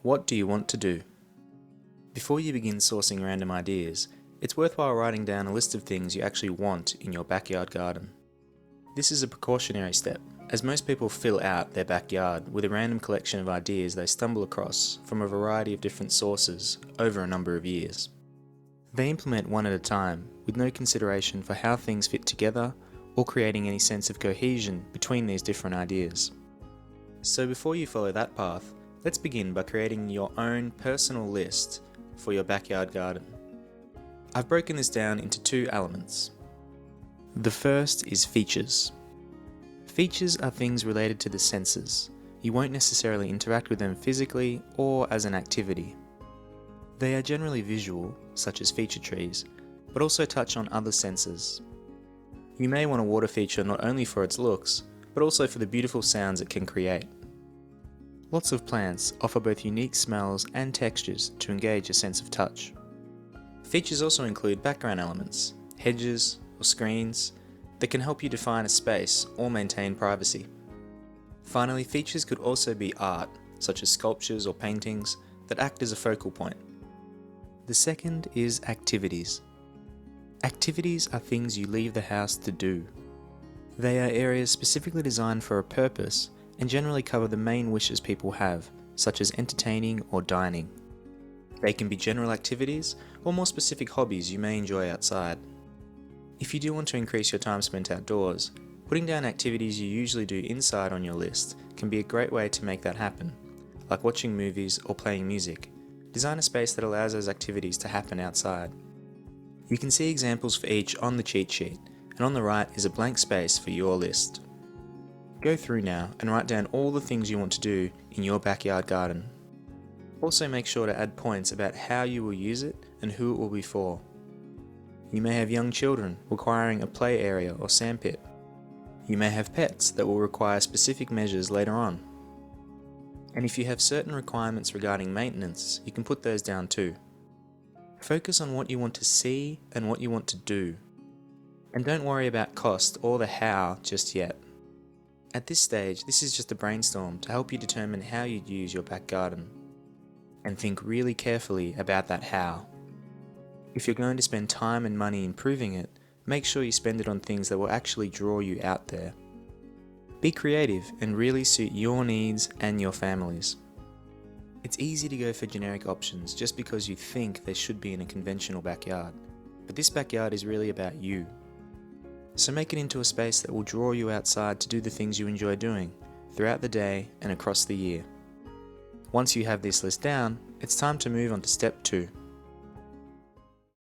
What do you want to do? Before you begin sourcing random ideas, it's worthwhile writing down a list of things you actually want in your backyard garden. This is a precautionary step, as most people fill out their backyard with a random collection of ideas they stumble across from a variety of different sources over a number of years. They implement one at a time, with no consideration for how things fit together or creating any sense of cohesion between these different ideas. So before you follow that path, let's begin by creating your own personal list for your backyard garden. I've broken this down into two elements. The first is features. Features are things related to the senses. You won't necessarily interact with them physically or as an activity. They are generally visual, such as feature trees, but also touch on other senses. You may want a water feature not only for its looks, but also for the beautiful sounds it can create. Lots of plants offer both unique smells and textures to engage a sense of touch. Features also include background elements, hedges or screens, that can help you define a space or maintain privacy. Finally, features could also be art, such as sculptures or paintings, that act as a focal point. The second is activities. Activities are things you leave the house to do. They are areas specifically designed for a purpose and generally cover the main wishes people have, such as entertaining or dining. They can be general activities or more specific hobbies you may enjoy outside. If you do want to increase your time spent outdoors, putting down activities you usually do inside on your list can be a great way to make that happen, like watching movies or playing music. Design a space that allows those activities to happen outside. You can see examples for each on the cheat sheet, and on the right is a blank space for your list. Go through now and write down all the things you want to do in your backyard garden. Also make sure to add points about how you will use it and who it will be for. You may have young children requiring a play area or sandpit. You may have pets that will require specific measures later on. And if you have certain requirements regarding maintenance, you can put those down too. Focus on what you want to see and what you want to do. And don't worry about cost or the how just yet. At this stage, this is just a brainstorm to help you determine how you'd use your back garden. And think really carefully about that how. If you're going to spend time and money improving it, make sure you spend it on things that will actually draw you out there. Be creative and really suit your needs and your family's. It's easy to go for generic options just because you think they should be in a conventional backyard, but this backyard is really about you. So make it into a space that will draw you outside to do the things you enjoy doing throughout the day and across the year. Once you have this list down, it's time to move on to step 2.